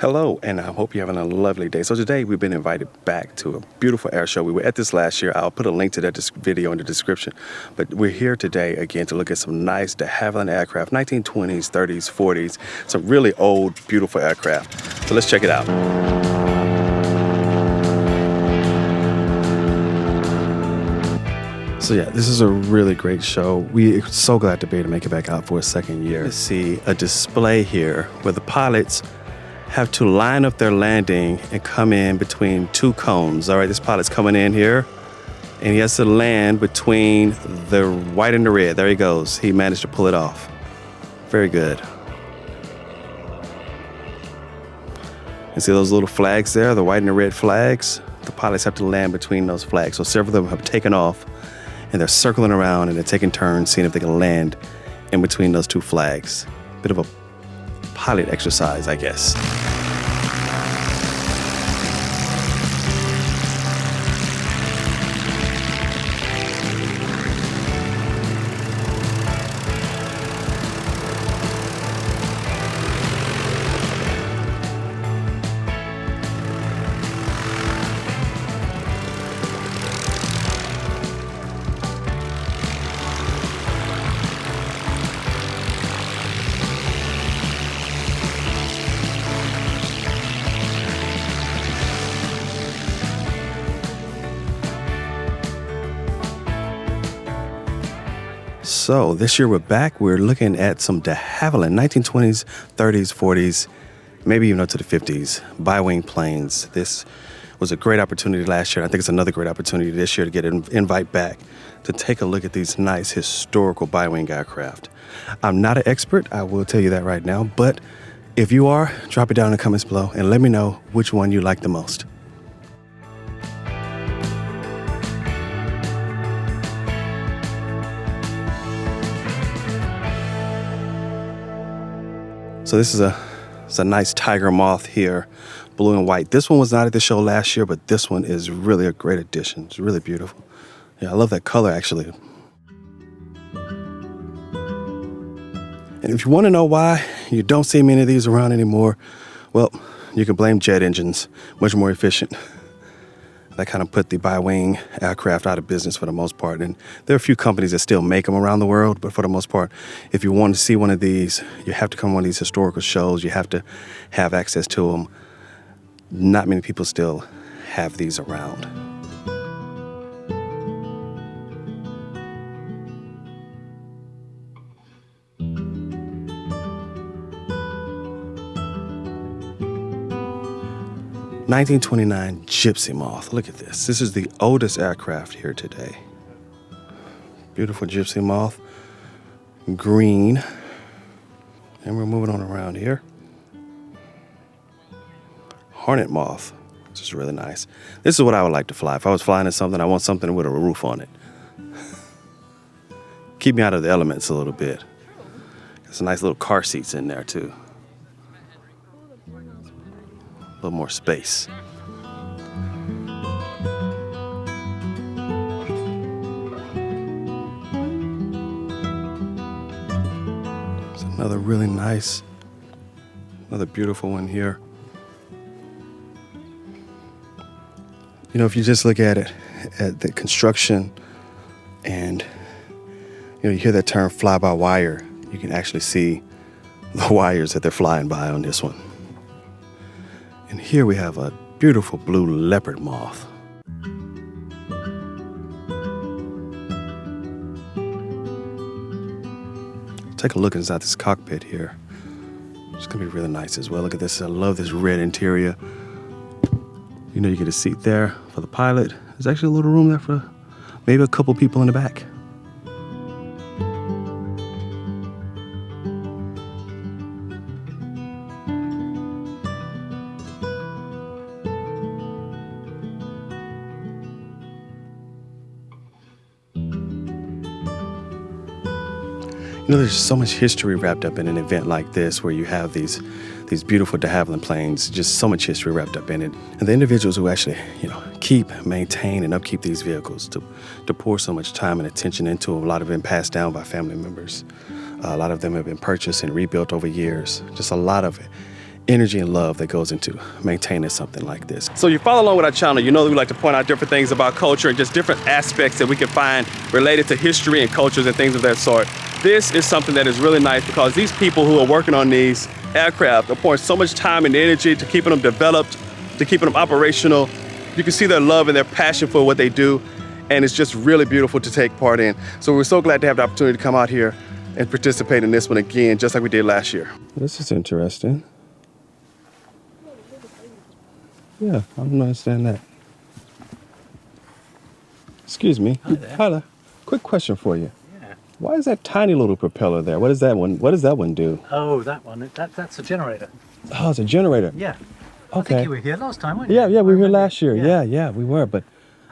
Hello, and I hope you're having a lovely day. So today we've been invited back to a beautiful air show. We were at this last year. I'll put a link to that video in the description. But we're here today again to look at some nice de Havilland aircraft, 1920s, 30s, 40s, some really old, beautiful aircraft. So let's check it out. So yeah, this is a really great show. We're so glad to be able to make it back out for a second year. You see a display here where the pilots have to line up their landing and come in between two cones. All right, this pilot's coming in here, and he has to land between the white and the red. There he goes. He managed to pull it off. Very good. And see those little flags there, the white and the red flags? The pilots have to land between those flags. So several of them have taken off, and they're circling around, and they're taking turns, seeing if they can land in between those two flags. Bit of a pilot exercise, I guess. So this year we're back. We're looking at some de Havilland 1920s, 30s, 40s, maybe even up to the 50s, bi-wing planes. This was a great opportunity last year. I think it's another great opportunity this year to get an invite back to take a look at these nice historical bi-wing aircraft. I'm not an expert, I will tell you that right now, but if you are, drop it down in the comments below and let me know which one you like the most. So this is a nice Tiger Moth here, blue and white. This one was not at the show last year, but this one is really a great addition. It's really beautiful. Yeah, I love that color, actually. And if you want to know why you don't see many of these around anymore, well, you can blame jet engines, much more efficient. That kind of put the bi-wing aircraft out of business for the most part. And there are a few companies that still make them around the world, but for the most part, if you want to see one of these, you have to come to one of these historical shows. You have to have access to them. Not many people still have these around. (1929) Gypsy Moth. Look at this. This is the oldest aircraft here today. Beautiful Gypsy Moth. Green. And we're moving on around here. Hornet Moth. This is really nice. This is what I would like to fly. If I was flying in something, I want something with a roof on it. Keep me out of the elements a little bit. Got some nice little car seats in there too. A little more space. There's another really nice, another beautiful one here. You know, if you just look at it, at the construction, and you hear that term fly-by-wire, you can actually see the wires that they're flying by on this one. And here we have a beautiful blue leopard moth. Take a look inside this cockpit here. It's gonna be really nice as well. Look at this, I love this red interior. You know, you get a seat there for the pilot. There's actually a little room there for maybe a couple people in the back. You know, there's so much history wrapped up in an event like this where you have these beautiful de Havilland planes, just so much history wrapped up in it. And the individuals who actually, keep, maintain, and upkeep these vehicles, to pour so much time and attention into them. A lot have been passed down by family members. A lot of them have been purchased and rebuilt over years. Just a lot of energy and love that goes into maintaining something like this. So you follow along with our channel, you know that we like to point out different things about culture and just different aspects that we can find related to history and cultures and things of that sort. This is something that is really nice because these people who are working on these aircraft are pouring so much time and energy to keeping them developed, to keeping them operational. You can see their love and their passion for what they do, and it's just really beautiful to take part in. So we're so glad to have the opportunity to come out here and participate in this one again, just like we did last year. This is interesting. Yeah, I don't understand that. Excuse me. Hi there. Hi there. Quick question for you. Yeah. Why is that tiny little propeller there? What does that one do? Oh, that one. That's a generator. Oh, it's a generator. Yeah. Okay. I think you were here last time, weren't you? Yeah, we were here remember. last year. Yeah, we were, but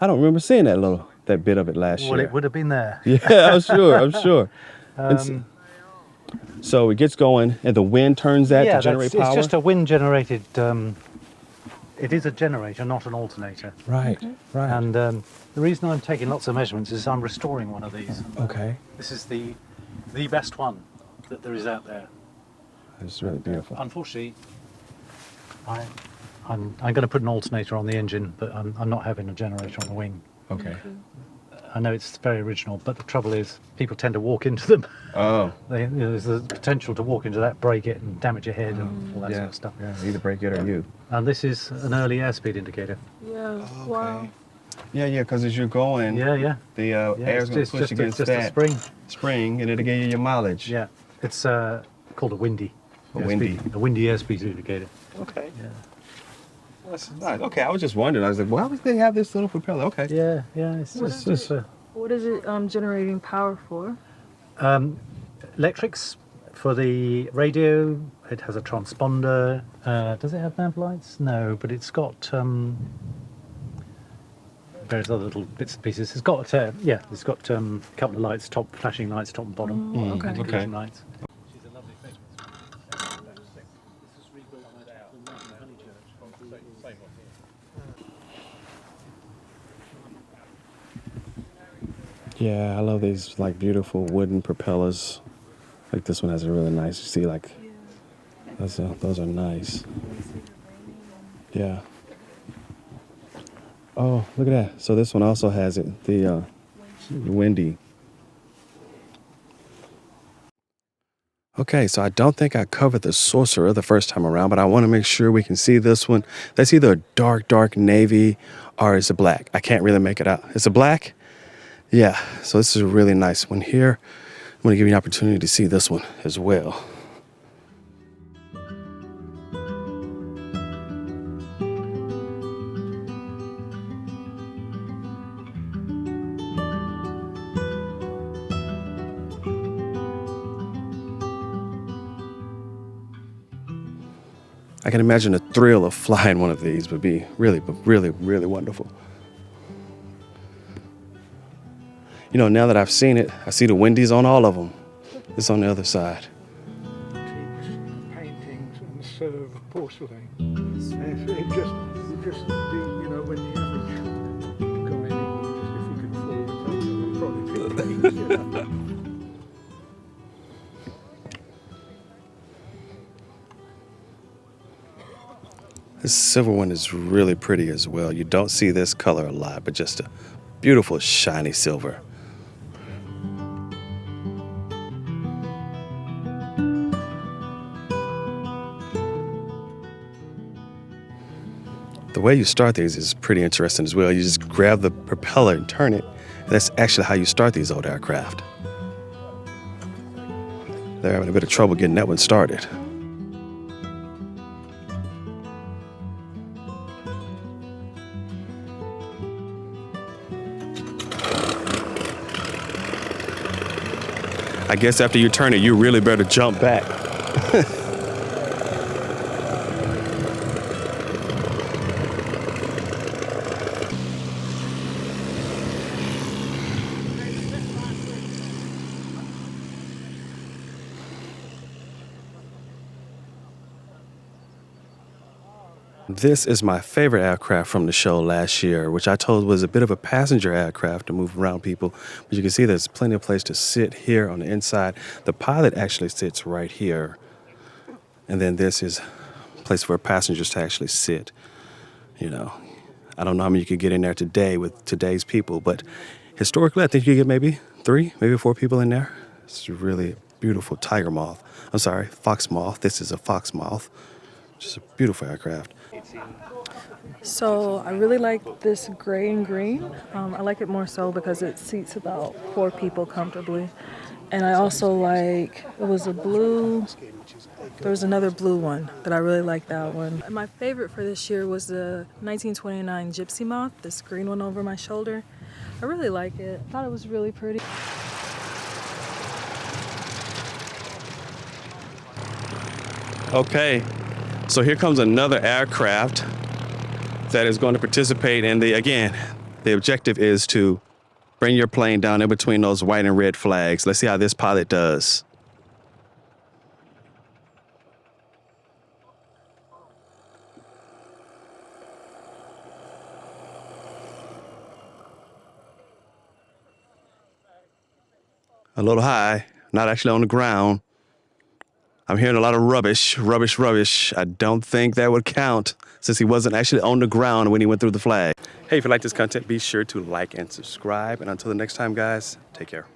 I don't remember seeing that bit of it last year. Well, it would have been there. Yeah, I'm sure. So it gets going, and the wind turns that to generate power? It's just a wind-generated... it is a generator, not an alternator. Right. And the reason I'm taking lots of measurements is I'm restoring one of these. Okay. This is the best one that there is out there. It's really beautiful. Unfortunately, I'm going to put an alternator on the engine, but I'm not having a generator on the wing. Okay. I know it's very original, but the trouble is people tend to walk into them. Oh. There's the potential to walk into that, break it, and damage your head and all that sort of stuff. Yeah, either break it or you. And this is an early airspeed indicator. Yeah, Okay. wow. Yeah, because as you're going, Yeah. the air's going to push against just a that spring. and it'll give you your mileage. Yeah, it's called a windy. A windy. A windy airspeed indicator. Okay. Yeah. That's nice. Okay, I was just wondering. I was like, why would they have this little propeller? Okay. Yeah. It's just What is it generating power for? electrics for the radio. It has a transponder. Does it have nav lights? No, but it's got various other little bits and pieces. It's got a couple of lights, flashing lights, top and bottom. Okay. Anti-collision lights. Yeah, I love these like beautiful wooden propellers. Like this one has a really nice. You see, like those are nice. Yeah. Oh, look at that. So this one also has it. The windy. Okay, so I don't think I covered the Sorcerer the first time around, but I want to make sure we can see this one. That's either a dark navy or it's a black. I can't really make it out. It's a black? Yeah, so this is a really nice one here. I'm going to give you an opportunity to see this one as well. I can imagine the thrill of flying one of these would be really wonderful. You know, now that I've seen it, I see the windies on all of them. It's on the other side. Paintings and serve porcelain. It just you know, when the average guy in England, if he could afford it, probably pick paintings. This silver one is really pretty as well. You don't see this color a lot, but just a beautiful shiny silver. The way you start these is pretty interesting as well. You just grab the propeller and turn it. And that's actually how you start these old aircraft. They're having a bit of trouble getting that one started. I guess after you turn it, you really better jump back. This is my favorite aircraft from the show last year, which I told was a bit of a passenger aircraft to move around people. But you can see there's plenty of place to sit here on the inside. The pilot actually sits right here. And then this is place for passengers to actually sit. You know, I don't know how many you could get in there today with today's people, but historically, I think you could get maybe 3, maybe 4 people in there. It's a really beautiful Tiger Moth. I'm sorry, Fox Moth. This is a Fox Moth. Just a beautiful aircraft. So I really like this gray and green. I like it more so because it seats about 4 people comfortably. And I also like, it was a blue, there was another blue one that I really liked that one. And my favorite for this year was the 1929 Gypsy Moth, this green one over my shoulder. I really like it. I thought it was really pretty. Okay, so here comes another aircraft that is going to participate in again, the objective is to bring your plane down in between those white and red flags. Let's see how this pilot does. A little high, not actually on the ground. I'm hearing a lot of rubbish. I don't think that would count since he wasn't actually on the ground when he went through the flag. Hey, if you like this content, be sure to like and subscribe. And until the next time, guys, take care.